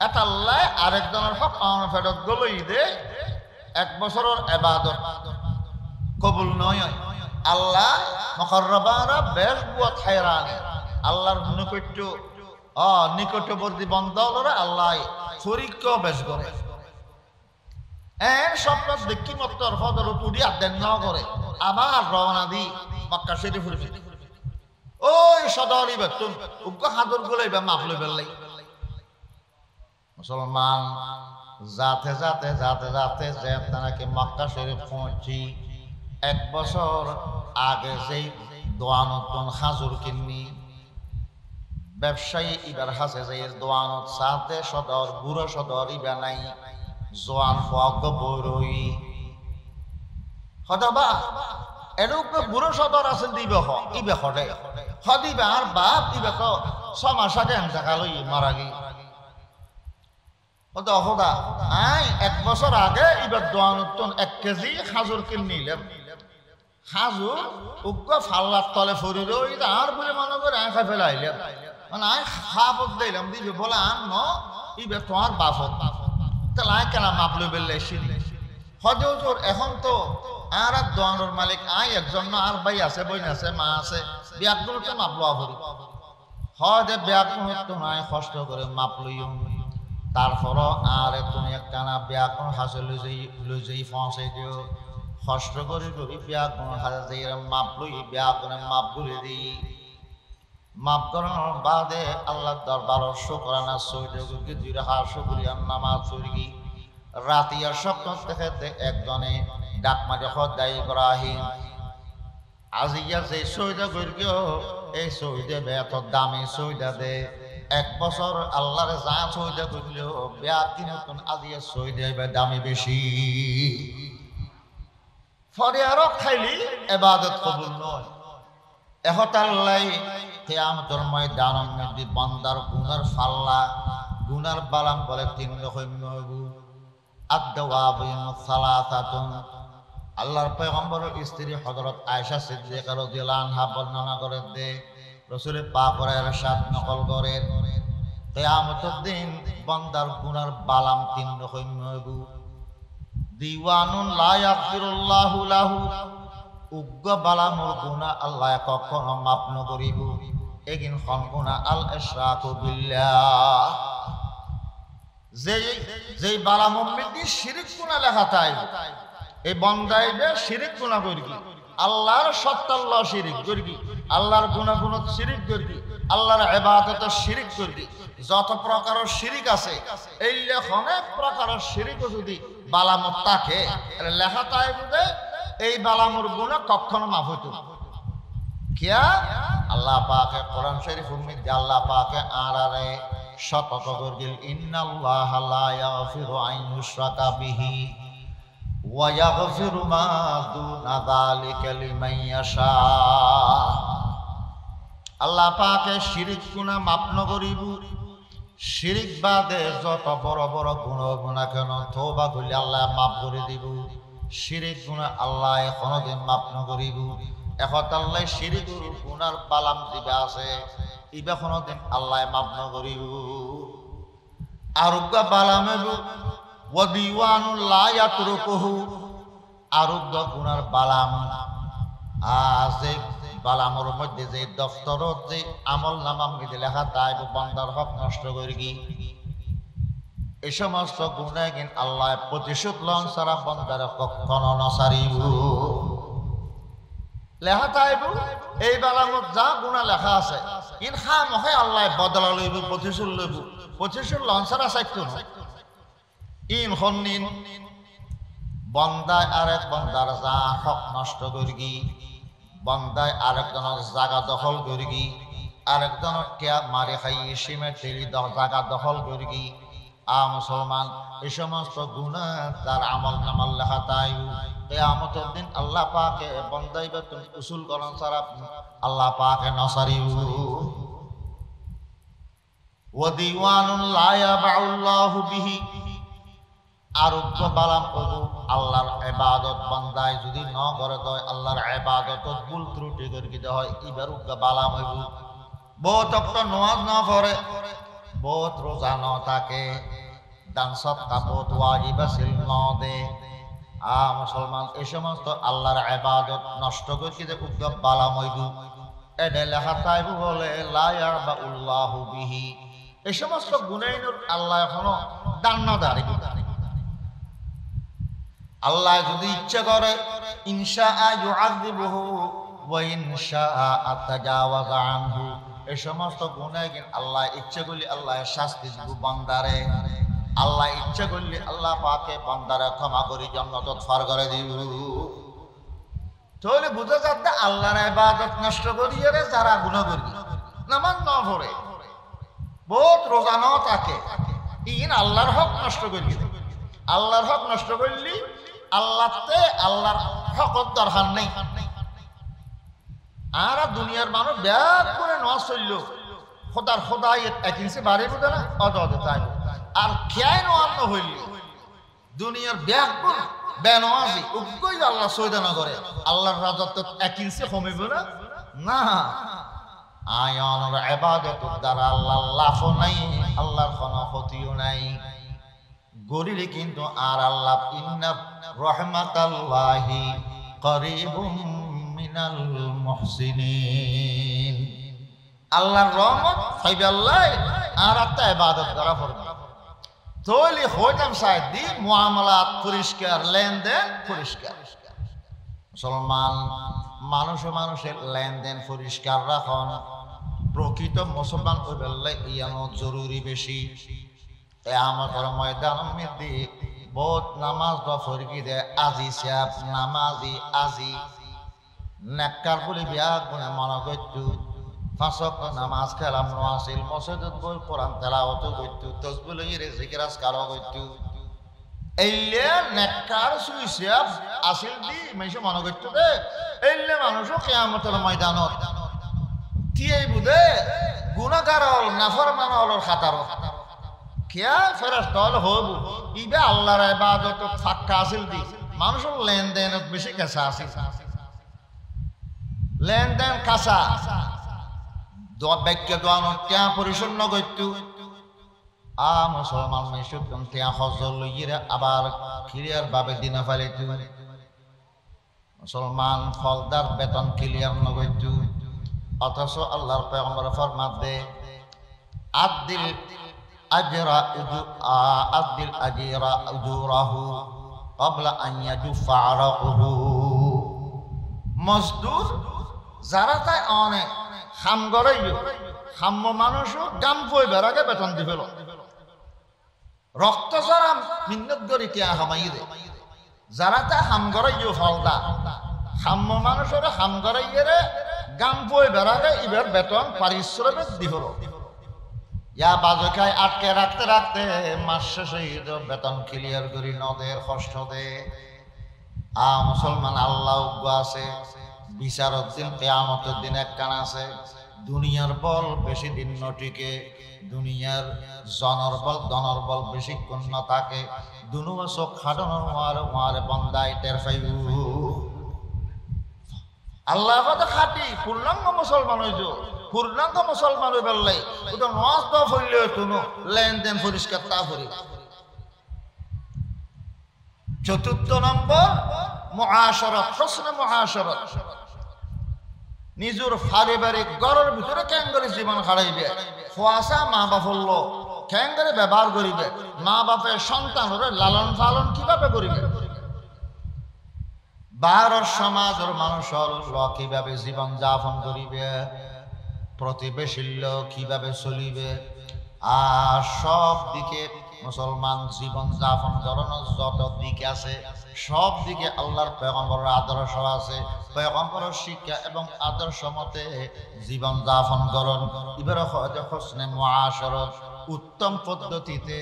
এটা আল্লাহ আরেকজনের হক আমার ফেরত গলই দে 1 বছরের ইবাদত কবুল নয় আল্লাহ মুকাররাবারা বেশ বুয়াত হায়রানি আল্লাহর নিকটবর্তী বন্ধরা আল্লাহ পরীক্ষা বেশ করে স্বপ্ন দেখি মত হদর তুড়ি আদেন ন করে আবার রওনা দি মক্কা শরীফের দিকে ওই সদরি বেতুন উগ্র হাদর গুলাইবা মাফলে বেলাই মুসলমান যাতে যাতে যাতে যাতে যে তাকে মক্কা শরীফ পৌঁছি 1 বছর আগে যেই দোয়ানতন হাজুর কিন্নি ব্যবসায়ী ইবার হাসে যে দোয়ানত সাথে সদর বুড়ো সদর ইবা নাই জোয়ান ফগ বরই হদাবা এরূপ বুড়ো সদর আছে দিবে হ ইবে হদে হদিবে আর বাপ ইবে তো 6 মাস আগে টাকা লই মারা গই হদা হদা আই 1 বছর আগে ইবার দোয়ানতন 1 কেজি হাজুর কিন নিলাম হাজুর উগ্র ফাল্লার তলে ফরি রই আর বলে মনে করে আঁকা ফেলে আইলাম মানে আই খাপত দিলাম দিবে বলে আন ন ইবে তোমার বাপত তাহলে আয় কেন মাপলো বেললে সিনি হদে হুজুর এখন তো আর দোয়ানোর মালিক আয় একজন আর ভাই আছে বইন আছে মা আছে বিয়াগুলোতে মাপলো আভরি হয়তো ব্যাকরণ তো নাই কষ্ট করে মাপ লইও তারপরও আর তুমি একখানা ব্যাকরণ হাসে লই যাই ফসে দিও কষ্ট করে করি ব্যাকরণ হাসে যাই মাপ লই ব্যাকরণে মাপ করে দিই মাপ করানোর বাদে আল্লাহ দরবার শুকরানা সৈয়দকে দুই রাকাত শুকরিয়ার নামাজ পড়ি রাতিয়ার স্বপ্ন দেখতে একজনে ডাক মারে খোদাই ইব্রাহিম আজিয়া যে সৈয়দ গর্গিও এই সৈয়দে বেত দামি সৈয়দ দে এক বছর আল্লাহর যা সৈয়দ গর্গিও বিয়া কিনতন আজিয়া সৈয়দে দামি বেশি ফরে আরো খাইলি ইবাদত কবুল নয় এহতাল্লাই কিয়ামতের ময়দানের মধ্যে বান্দার গুনার ফাল্লা গুনার বালাম বলে তিন রকম হইব আদ-দাওয়াবিন সালাসাতুন আল্লাহর পয়গম্বরের স্ত্রী হযরত আয়েশা সিদ্দিকা রাদিয়াল্লাহু আনহা বর্ণনা করে দে রাসূল পাকের ইরশাদ নকল করে কিয়ামতের দিন বান্দার গুনার বালাম তিন রকম হইব দিওয়ানুন লা ইয়াগফিরুল্লাহু লাহু উগ্র বালামর গুনাহ আল্লাহ কখনো মাফ নকরিব এগিন খন গুনাহ আল ইশরাকু বিল্লাহ যেই বালামর মধ্যে শিরক গুনাহ লেখা তাই এই বান্দাইবে শিরক গুনাহ করি আল্লাহর সত্তাল্লাহ শিরক করি আল্লাহর গুনাহ শিরক করি আল্লাহর ইবাদত শিরক করি যত প্রকারের শিরক আছে এই অনেক প্রকারের শিরক যদি বালামত থাকে লেখা তাই বুঝে এই বালামুর গুনাহ কখনো মাফ হইতো কিয়া আল্লাহ পাকে কোরআন শরীফের মধ্যে আল্লাহ পাকে আরারে সতর্ক করেন ইন্নাল্লাহা লা ইয়াগফিরু আন ইউশরাকা বিহি ওয়া ইয়াগফিরু মা দুনা যালিকা লিমান ইয়াশা আল্লাহ পাকে শিরক গুনাহ মাফ ন করিব শিরক বাদে যত বড় বড় গুনাহ কেন তওবা করলে আল্লাহ মাফ করে দিব শিরক গুনাহ আল্লাহ কোনদিন মাফ ন করিব এখন আল্লাহ শিরক গুনার বালাম দিবা আছে ইবা কোনদিন আল্লাহ মাফ ন করিব আরোগ্য বালামেব ওয়া দিওয়ানুল লা ইয়াতরুকুহু আরোগ্য গুনার বালাম আজে বালামর মধ্যে যে দফতরত যে আমল নামা মধ্যে লেখা তাই বান্দার হক নষ্ট করি এই সমস্ত গুনাহ কিন আল্লাহ প্রতিশোধ লন সারা বান্দার কখনো নসারিব লেখা তাইব এই বালামত যা গুনাহ লেখা আছে ইন খামহে আল্লাহ বদলা লইব প্রতিশোধ লইব প্রতিশোধ লন সারা সাইতো ইন হন্নিন বান্দায় আরেক বান্দার যা হক নষ্ট করি বান্দায় আরেকজনের জায়গা দখল করি আরেকজনের টিয়া মারি খাই সিমে তেলি জায়গা দখল করি মুসলমান এই সমস্ত গুনাহ তার আমল নামাল লেখা তাই কিয়ামতের দিন আল্লাহ পাকে বান্দাইবে তুমি উসুল করন সারা আল্লাহ পাকে নসারিব ওয়া দিওয়ানুন লা ইয়াবাউল্লাহু বিহি আরোগ্য বালাম আল্লাহর ইবাদত বান্দায় যদি ন করে দেয় আল্লাহর ইবাদত ভুল ত্রুটি করি দেয় হয় ইবার উগ্র বালাম হইব বহুত নামাজ না পড়ে বহুত রোজা ন থাকে দান সদকা বহুত ওয়াজিব আছিল ন দে মুসলমান এই সমস্ত আল্লাহর ইবাদত নষ্ট করি যে উগ্র বালাম হইব এডে লেখা তাইব বলে লা ইয়াবাউল্লাহু বিহি এই সমস্ত গুনাইনুর আল্লাহ এখনো দান না দাঁড়িয়ে আল্লাহ যদি ইচ্ছা করে ইনশাআ ইউআযিবুহু ওয়া ইনশাআ আতাজাওয়াযা আনহু এই সমস্ত গুনাহ কিন আল্লাহ ইচ্ছা করলে আল্লাহ শাস্তি দিব বান্দারে আল্লাহ ইচ্ছা করলে আল্লাহ পাকে বান্দারে ক্ষমা করে জান্নাতত ফার করে দিব তাহলে বুঝা যাচ্ছে আল্লাহর ইবাদত নষ্ট করিয়ে যারা গুনাহ করি নামাজ না পড়ে বহুত রোজা না থাকে ইন আল্লাহর হক নষ্ট করি আল্লাহর হক নষ্ট করলি আল্লাহতে আল্লাহর হকত দরকার নেই আর দুনিয়ার মানুষ ব্যাগ করে নওয়াজ চলল খোদার খোদাই এক ইঞ্চি বাড়ি বুঝে না অত তাই আর খেয়াই নোয়ান্ন হইল দুনিয়ার ব্যাগ করে বেনওয়াজি উগ্রই আল্লাহ সৈদানা করে আল্লাহর রাজত্ব এক ইঞ্চি কমিব না না আয়নের ইবাদত দ্বারা আল্লাহর লাভও নাই আল্লাহর কোনো ক্ষতিও নাই গরিলে কিন্তু আর আল্লাহ ইন্না রাহমাতাল্লাহি করিবুম মিনাল মুহসিনিন আল্লাহর রহমত পাইবে আল্লাহ আর একটা ইবাদত করা পড়বে তৈলি হইতাম সাইড দি মুআমালাত পরিষ্কার লেনদেন পরিষ্কার মুসলমান মানুষের লেনদেন পরিষ্কার রাখন প্রকৃত মুসলমান হইবে ইয়ানো জরুরি বেশি কিয়ামতের ময়দানের মধ্যে বহুত নামাজ দফর কি দে আজি সাহেব নামাজি আজি নেককার বলি বিয়া গুণে মনে করতু ফাঁসক নামাজ খেলাম নোয়াছিল মসজিদত বই কোরআন তেলাওয়াত করতু তসবিহ লইরে জিকির আজকার করতু এইলে নেককার সুইসাব আসিল দি মেশে মনে করতু দে এইলে মানুষও কিয়ামতের ময়দানত তিয়েই বুদে গুনাহগার হল নাফরমান হল খাতার কিয়া ফেরেশতা হল হইব ইবে আল্লাহর ইবাদত ফাক্কা আসিল দি মানুষের লেনদেনত বেশি কাঁচা আছে লেনদেন কাঁচা বাক্য দোয়ানো ত্যাগ পরিচ্ছন্ন করতু মুসলমান মেশুকম ত্যাগ হজর লইরে আবার ক্লিয়ার ভাবে দিনে ফেলিতু মুসলমান ফলদার বেতন ক্লিয়ার নগৈতু অথচ আল্লাহর পয়গম্বর ফরমান দে আদিল আজরা উজুরাহু ক্বাবলা আন ইয়াজুফা আরাকুহু মজদুর যারা তাই অনেক খাম গড়াইও খাম্য মানুষও গাম পই বেড়াকে বেতন দি ফেল রক্ত যারা মিন্নত গড়ি তিয়া হামাই দে যারা তা খাম গড়াইও ফলদা খাম্য মানুষের খাম গড়াইয়ে গাম পই বেড়াকে ইবার বেতন পারিশ্রমিক দি ফেল ইয়া বাজকায় আটকে রাখতে রাখতে মাস শেষে বেতন ক্লিয়ার করি নদের কষ্ট দে মুসলমান আল্লাহ আছে বিচারক দিন কিয়ামতের দিন একখান আছে দুনিয়ার বল বেশি দিন নটিকে দুনিয়ার জনর বল বেশিক্ষণ না থাকে দুনু চোখ খাটানোর মারে বন্দায় টের পাইব আল্লাহ কথা খাটি পূর্ণাঙ্গ মুসলমান হইজ পূর্ণাঙ্গ মুসলমান হয়ে বেললাই ওটা নামাজ দোয়া পড়লে তুমি লেনদেন পরিষ্কার তা করি চতুর্থ নম্বর মুআশারাত হুসনে মুআশারাত নিজের পারিবারিক ঘরের ভিতরে কেন করে জীবন খাড়াইবে খোয়াশা মা বাপ হল কেন করে ব্যবহার করিবে মা বাপের সন্তানের লালন পালন কিভাবে করিবে বাহিরের সমাজের মানুষ কিভাবে জীবন যাপন করিবে প্রতিবেশীর লোক কিভাবে চলিবে আর সব দিকে মুসলমান জীবন যাপন করানোর যত দিক আছে সব দিকে আল্লাহর পয়গম্বরের আদর্শ আছে পয়গম্বরের শিক্ষা এবং আদর্শ মতে জীবন যাপন করণ এবার হোসনে মুআশারাত উত্তম পদ্ধতিতে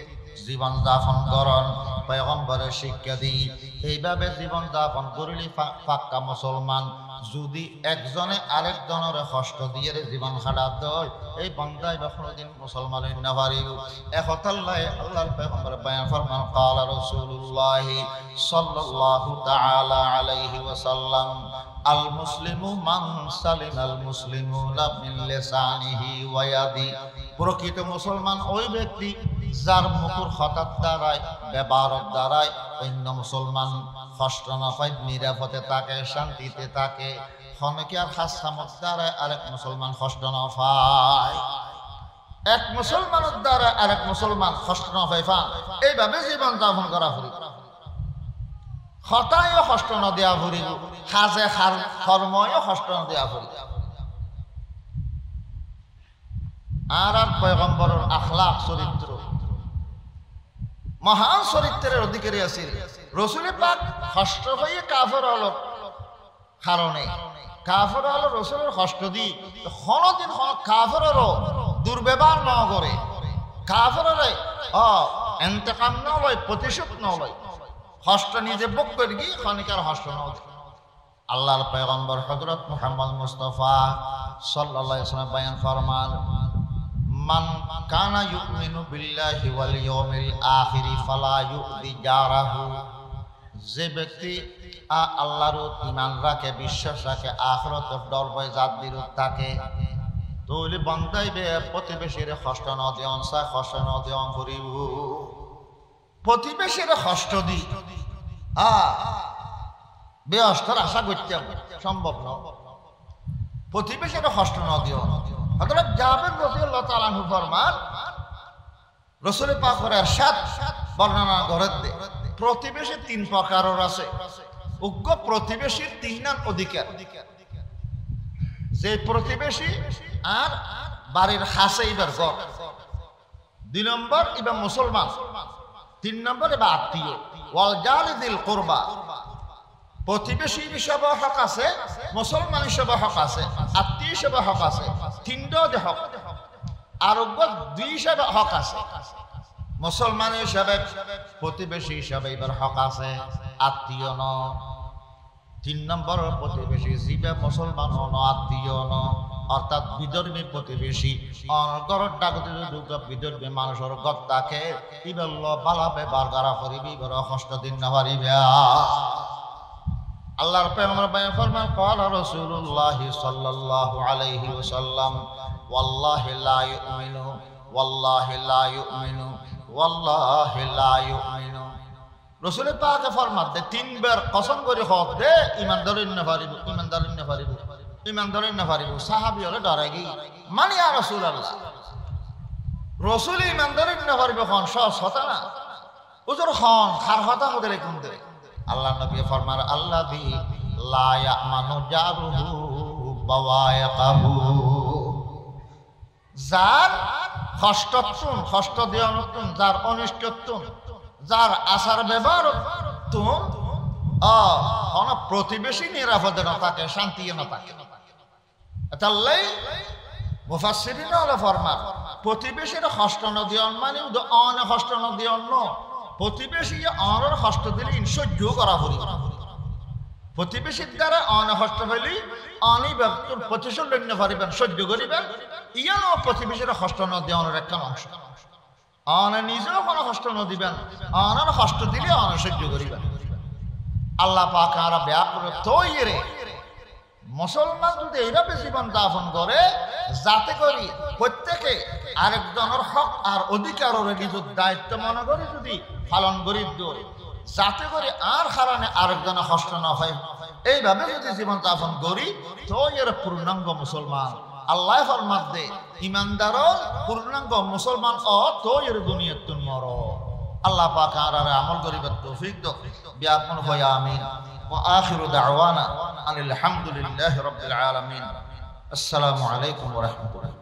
জীবন যাপন করণ পয়গম্বরের শিক্ষা দিই এইভাবে জীবন যাপন করিলে পাক্কা মুসলমান যদি একজনে আরেকজনের কষ্ট দিয়ে জীবন খাটাত দেয় এই বন্দায় বা কোনোদিন মুসলমান না পারিব একতাল্লাহ আল্লাহর পয়গম্বর বয়ান ফরমান ক্বালা রাসূলুল্লাহ সাল্লাল্লাহু তাআলা আলাইহি ওয়াসাল্লাম আল মুসলিমু মান সালিমাল মুসলিমুনা মিন লিসানিহি ওয়া ইয়াদি প্রকৃত মুসলমান ওই ব্যক্তি যার মুখের হঠাৎ দ্বারায় ব্যবহারের দ্বারায় অন্য মুসলমান কষ্ট না পায় নিরাপদে থাকে শান্তিতে থাকে অনেকে আর হাসামত দ্বারায় আরেক মুসলমান কষ্ট না পায় এক মুসলমানের দ্বারা আরেক মুসলমান কষ্ট না পায় এইভাবে জীবন যাপন করা ফুরি হতায়ও কষ্ট না দেওয়া ফুরিব হাজে কর্ময়ও কষ্ট না দেওয়া ফুরি আর পয়গম্বরের আখলাক চরিত্র মহান চরিত্রের অধিকারী আছিল রাসূল পাক কষ্ট হয়ে কাফের হলো কারণে কাফের হলো রাসূলের কষ্ট দি কোনদিন কাফেরও দুর্ব্যবহার না করে কাফেরের ইন্তেকাম না লয় প্রতিশোধ না লয় কষ্ট নিজে ভোগ করে গিয়ে ক্ষণিকার কষ্ট না আল্লাহর পয়গম্বর হযরত মুহাম্মদ মুস্তাফা সাল্লাল্লাহু আলাইহি ওয়াসাল্লাম বয়ান ফরমান মান কানা ইউমিনু বিল্লাহি ওয়াল ইয়াউমিল আখির ফালা ইউযি জারাহু যে ব্যক্তি আল্লাহর ঈমান রাখে বিশ্বাস রাখে আখিরাতের ডর ভয় জাত বিরোধ থাকে তোলে বন্দাইবে প্রতিবেশীর কষ্ট ন দেওয়ান সা কষ্ট ন দেওয়ান করিব প্রতিবেশীর কষ্ট দি বেহস্তর আশা করতে সম্ভব না প্রতিবেশীর কষ্ট ন দিও হযরত জাবের রাদিয়াল্লাহু তাআলা আনহু ফরমান রাসূল পাকের ইরশাদ বর্ণনা করেন যে প্রতিবেশী তিন প্রকারের আছে। উগ্র প্রতিবেশীর তিন নাম অধিকার, যে প্রতিবেশী আর বাড়ির হাসে ইবার ঘর, 2 নম্বর ইবা মুসলমান, 3 নম্বর ইবা আত্মীয়। ওয়াল জালিদিল কুরবা, প্রতিবেশী হিসেবে হক আছে, মুসলমান হিসেবে হক আছে, আত্মীয় হিসেবে হক আছে, 3টা যে হক। আর 2 হিসেবে হক আছে, মুসলমান হিসেবে প্রতিবেশী হিসেবে এবার হক আছে, আত্মীয় ন। 3 নম্বর প্রতিবেশী জিবে মুসলমান ন, আত্মীয় ন, অর্থাৎ বিধর্মী প্রতিবেশী। অনগরর ডাকতে দুটো বিধর্মী মানুষের গত্তাকে ইবেল বালা ব্যবহার করা করিবি, এবার কষ্ট দিন না পারিবে। আল্লাহর পয়গম্বর বয়ান ফরমান ক্বালা রাসূলুল্লাহ সাল্লাল্লাহু আলাইহি ওয়াসাল্লাম ওয়াল্লাহি লা ইউমিনু ওয়াল্লাহি লা ইউমিনু ওয়াল্লাহি লা ইউমিনু। রাসূল পাক ফরমান দে 3 বার কসম করে হক দে ঈমানদারিন না পারিব, ঈমানদারিন না পারিব, ঈমানদারিন না পারিব। সাহাবী হলে ডরাই গই, মানে ইয়া রাসূলুল্লাহ, রাসূল ঈমানদারিন না পারিব কোন সহজ কথা না। হুজুর হন খার কথা হতে কোন দে। আল্লাহ নবী ফরমান আল্লাযী লা ইয়ামানু জারুহু বাওয়ায়াকাহু, যার কষ্টতুন কষ্ট দেওয়ানুতুন, যার অনিষ্টতুন, যার আচার ব্যবহার তুন কোন প্রতিবেশী নিরাপদে না থাকে, শান্তি না থাকে। তাহলে মুফাসসিরিন হলো ফরমান প্রতিবেশীর কষ্ট না দেওয়ান মানে অন কষ্ট না দেওয়ান ন, প্রতিবেশী অনর কষ্ট দিলে সহ্য করা পড়ি। প্রতিবেশীর দ্বারা অন কষ্ট হইলে অনি ব্যক্তির প্রতিশোধ লইতে পারিবেন, সহ্য করিবেন। ইয়ানো প্রতিবেশীর কষ্ট না দেওয়ানোর একটা অংশ। অন নিজেও কোনো কষ্ট না দিবেন, অনর কষ্ট দিলে অন সহ্য করিবেন। আল্লাহ পাক আর ব্যাপ করে তৈরি মুসলমান যদি এইভাবে জীবন যাপন করে, যাতে করি প্রত্যেকে আরেকজনের হক আর অধিকারের নিজের দায়িত্ব মনে করে যদি পালন করি, যাতে করে আর কারণে আরেকজনের কষ্ট না হয়, এইভাবে যদি জীবন যাপন করি তো এর পূর্ণাঙ্গ মুসলমান। আল্লাহ ফরমান দে ইমানদার পূর্ণাঙ্গ মুসলমান ও তো এর দুনিয়াত মর। আল্লাহ পাক আর আমল করিবার তৌফিক দাও, বিয়াকুন হয় আমিন। ওয়া আখিরু দাওয়ানা আনিল হামদুলিল্লাহি রাব্বিল আলামিন। আসসালামু আলাইকুম ওয়া রাহমাতুল্লাহ।